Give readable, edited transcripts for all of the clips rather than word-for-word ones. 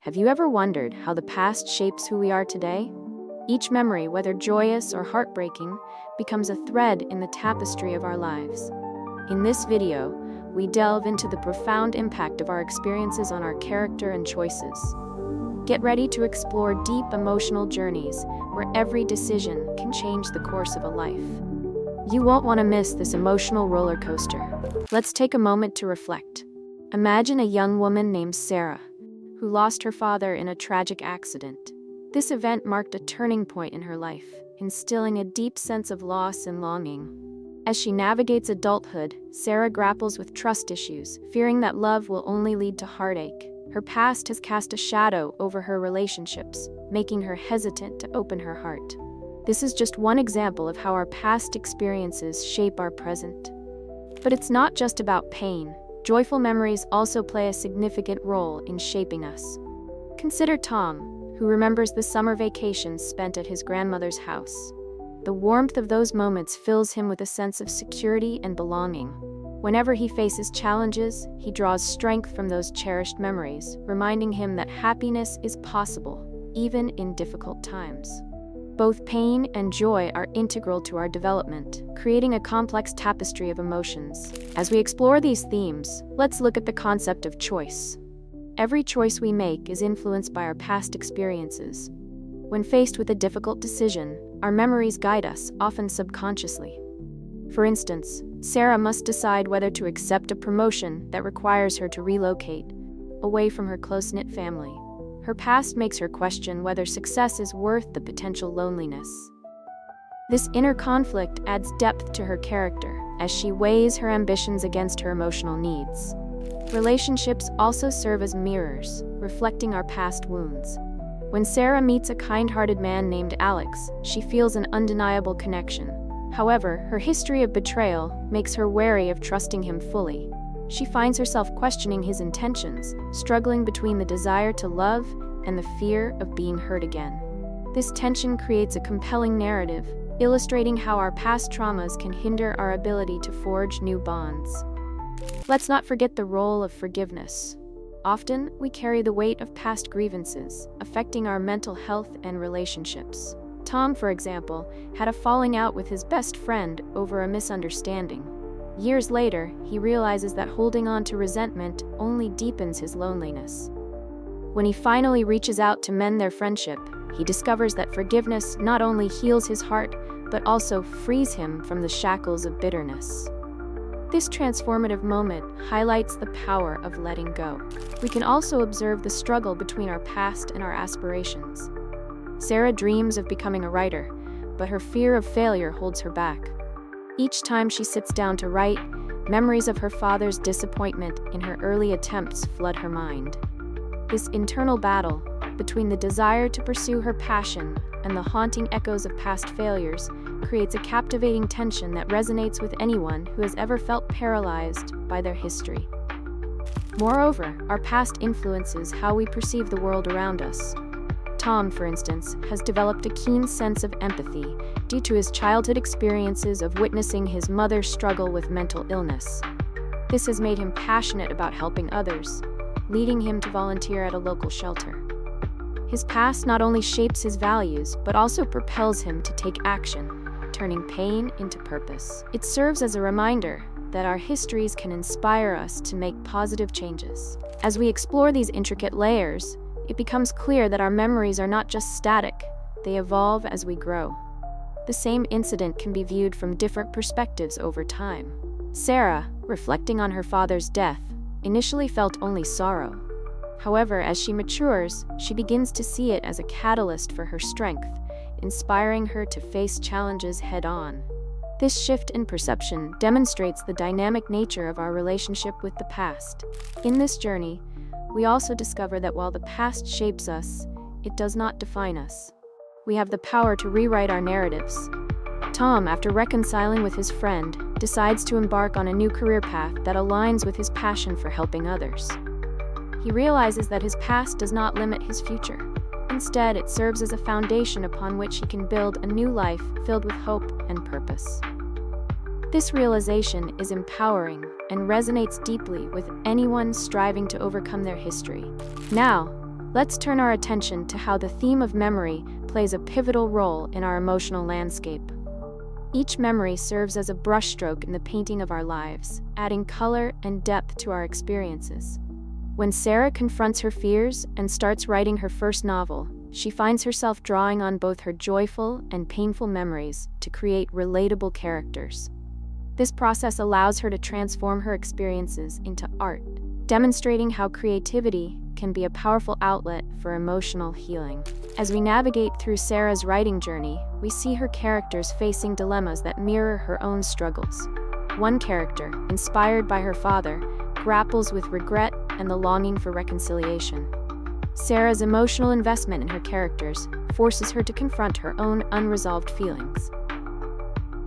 Have you ever wondered how the past shapes who we are today? Each memory, whether joyous or heartbreaking, becomes a thread in the tapestry of our lives. In this video, we delve into the profound impact of our experiences on our character and choices. Get ready to explore deep emotional journeys where every decision can change the course of a life. You won't want to miss this emotional roller coaster. Let's take a moment to reflect. Imagine a young woman named Sarah, who lost her father in a tragic accident. This event marked a turning point in her life, instilling a deep sense of loss and longing. As she navigates adulthood, Sarah grapples with trust issues, fearing that love will only lead to heartache. Her past has cast a shadow over her relationships, making her hesitant to open her heart. This is just one example of how our past experiences shape our present. But it's not just about pain. Joyful memories also play a significant role in shaping us. Consider Tom, who remembers the summer vacations spent at his grandmother's house. The warmth of those moments fills him with a sense of security and belonging. Whenever he faces challenges, he draws strength from those cherished memories, reminding him that happiness is possible, even in difficult times. Both pain and joy are integral to our development, creating a complex tapestry of emotions. As we explore these themes, let's look at the concept of choice. Every choice we make is influenced by our past experiences. When faced with a difficult decision, our memories guide us, often subconsciously. For instance, Sarah must decide whether to accept a promotion that requires her to relocate away from her close-knit family. Her past makes her question whether success is worth the potential loneliness. This inner conflict adds depth to her character as she weighs her ambitions against her emotional needs. Relationships also serve as mirrors, reflecting our past wounds. When Sarah meets a kind-hearted man named Alex, she feels an undeniable connection. However, her history of betrayal makes her wary of trusting him fully. She finds herself questioning his intentions, struggling between the desire to love and the fear of being hurt again. This tension creates a compelling narrative, illustrating how our past traumas can hinder our ability to forge new bonds. Let's not forget the role of forgiveness. Often, we carry the weight of past grievances, affecting our mental health and relationships. Tom, for example, had a falling out with his best friend over a misunderstanding. Years later, he realizes that holding on to resentment only deepens his loneliness. When he finally reaches out to mend their friendship, he discovers that forgiveness not only heals his heart, but also frees him from the shackles of bitterness. This transformative moment highlights the power of letting go. We can also observe the struggle between our past and our aspirations. Sarah dreams of becoming a writer, but her fear of failure holds her back. Each time she sits down to write, memories of her father's disappointment in her early attempts flood her mind. This internal battle between the desire to pursue her passion and the haunting echoes of past failures creates a captivating tension that resonates with anyone who has ever felt paralyzed by their history. Moreover, our past influences how we perceive the world around us. Tom, for instance, has developed a keen sense of empathy due to his childhood experiences of witnessing his mother struggle with mental illness. This has made him passionate about helping others, leading him to volunteer at a local shelter. His past not only shapes his values, but also propels him to take action, turning pain into purpose. It serves as a reminder that our histories can inspire us to make positive changes. As we explore these intricate layers, it becomes clear that our memories are not just static, they evolve as we grow. The same incident can be viewed from different perspectives over time. Sarah, reflecting on her father's death, initially felt only sorrow. However, as she matures, she begins to see it as a catalyst for her strength, inspiring her to face challenges head-on. This shift in perception demonstrates the dynamic nature of our relationship with the past. In this journey, we also discover that while the past shapes us, it does not define us. We have the power to rewrite our narratives. Tom, after reconciling with his friend, decides to embark on a new career path that aligns with his passion for helping others. He realizes that his past does not limit his future. Instead, it serves as a foundation upon which he can build a new life filled with hope and purpose. This realization is empowering and resonates deeply with anyone striving to overcome their history. Now, Let's turn our attention to how the theme of memory plays a pivotal role in our emotional landscape. Each memory serves as a brushstroke in the painting of our lives, adding color and depth to our experiences. When Sarah confronts her fears and starts writing her first novel, she finds herself drawing on both her joyful and painful memories to create relatable characters. This process allows her to transform her experiences into art, demonstrating how creativity can be a powerful outlet for emotional healing. As we navigate through Sarah's writing journey, we see her characters facing dilemmas that mirror her own struggles. One character, inspired by her father, grapples with regret and the longing for reconciliation. Sarah's emotional investment in her characters forces her to confront her own unresolved feelings.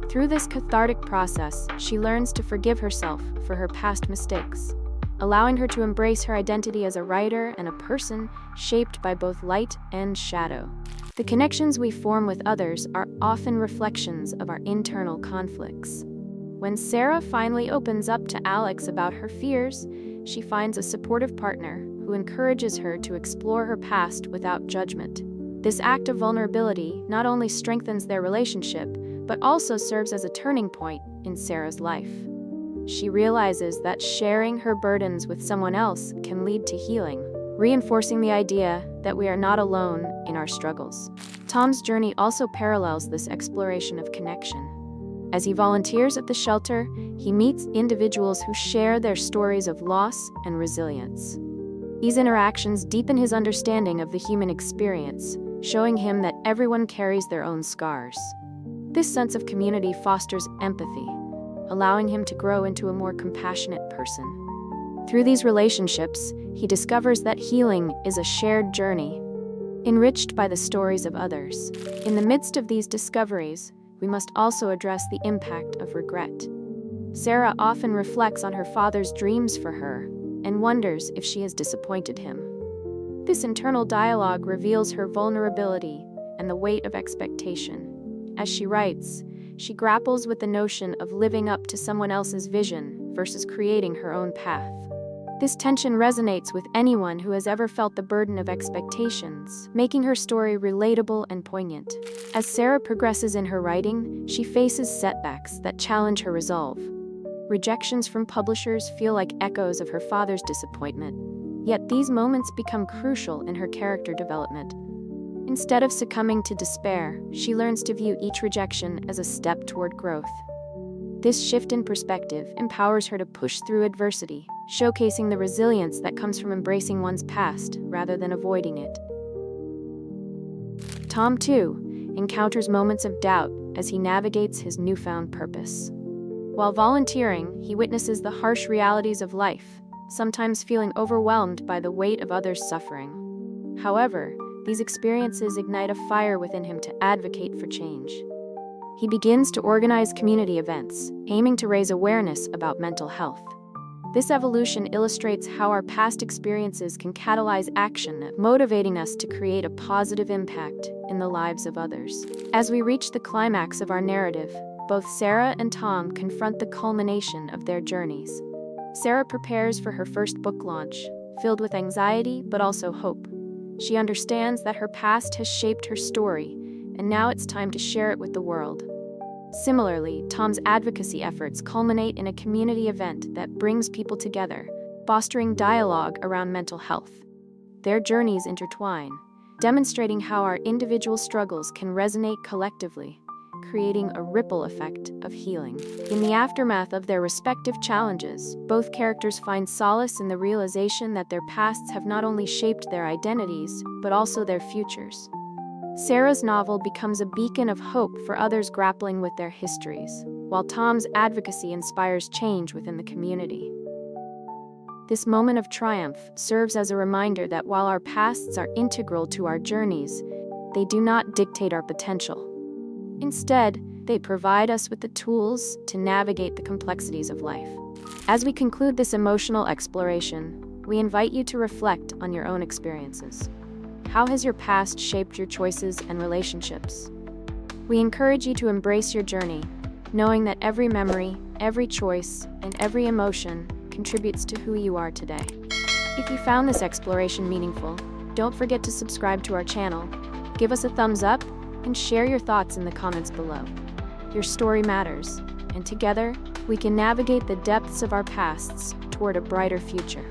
Through this cathartic process, she learns to forgive herself for her past mistakes, allowing her to embrace her identity as a writer and a person shaped by both light and shadow. The connections we form with others are often reflections of our internal conflicts. When Sarah finally opens up to Alex about her fears, she finds a supportive partner who encourages her to explore her past without judgment. This act of vulnerability not only strengthens their relationship, but also serves as a turning point in Sarah's life. She realizes that sharing her burdens with someone else can lead to healing, reinforcing the idea that we are not alone in our struggles. Tom's journey also parallels this exploration of connection. As he volunteers at the shelter, he meets individuals who share their stories of loss and resilience. These interactions deepen his understanding of the human experience, showing him that everyone carries their own scars. This sense of community fosters empathy, allowing him to grow into a more compassionate person. Through these relationships, he discovers that healing is a shared journey, enriched by the stories of others. In the midst of these discoveries, we must also address the impact of regret. Sarah often reflects on her father's dreams for her and wonders if she has disappointed him. This internal dialogue reveals her vulnerability and the weight of expectation. As she writes, she grapples with the notion of living up to someone else's vision versus creating her own path. This tension resonates with anyone who has ever felt the burden of expectations, making her story relatable and poignant. As Sarah progresses in her writing, she faces setbacks that challenge her resolve. Rejections from publishers feel like echoes of her father's disappointment, yet these moments become crucial in her character development. Instead of succumbing to despair, she learns to view each rejection as a step toward growth. This shift in perspective empowers her to push through adversity, showcasing the resilience that comes from embracing one's past rather than avoiding it. Tom, too, encounters moments of doubt as he navigates his newfound purpose. While volunteering, he witnesses the harsh realities of life, sometimes feeling overwhelmed by the weight of others' suffering. However, these experiences ignite a fire within him to advocate for change. He begins to organize community events, aiming to raise awareness about mental health. This evolution illustrates how our past experiences can catalyze action, motivating us to create a positive impact in the lives of others. As we reach the climax of our narrative, both Sarah and Tom confront the culmination of their journeys. Sarah prepares for her first book launch, filled with anxiety but also hope. She understands that her past has shaped her story, and now it's time to share it with the world. Similarly, Tom's advocacy efforts culminate in a community event that brings people together, fostering dialogue around mental health. Their journeys intertwine, demonstrating how our individual struggles can resonate collectively, creating a ripple effect of healing. In the aftermath of their respective challenges, both characters find solace in the realization that their pasts have not only shaped their identities, but also their futures. Sarah's novel becomes a beacon of hope for others grappling with their histories, while Tom's advocacy inspires change within the community. This moment of triumph serves as a reminder that while our pasts are integral to our journeys, they do not dictate our potential. Instead, they provide us with the tools to navigate the complexities of life. As we conclude this emotional exploration, we invite you to reflect on your own experiences. How has your past shaped your choices and relationships? We encourage you to embrace your journey, knowing that every memory, every choice, and every emotion contributes to who you are today. If you found this exploration meaningful, Don't forget to subscribe to our channel, give us a thumbs up, and share your thoughts in the comments below. Your story matters, and together, we can navigate the depths of our pasts toward a brighter future.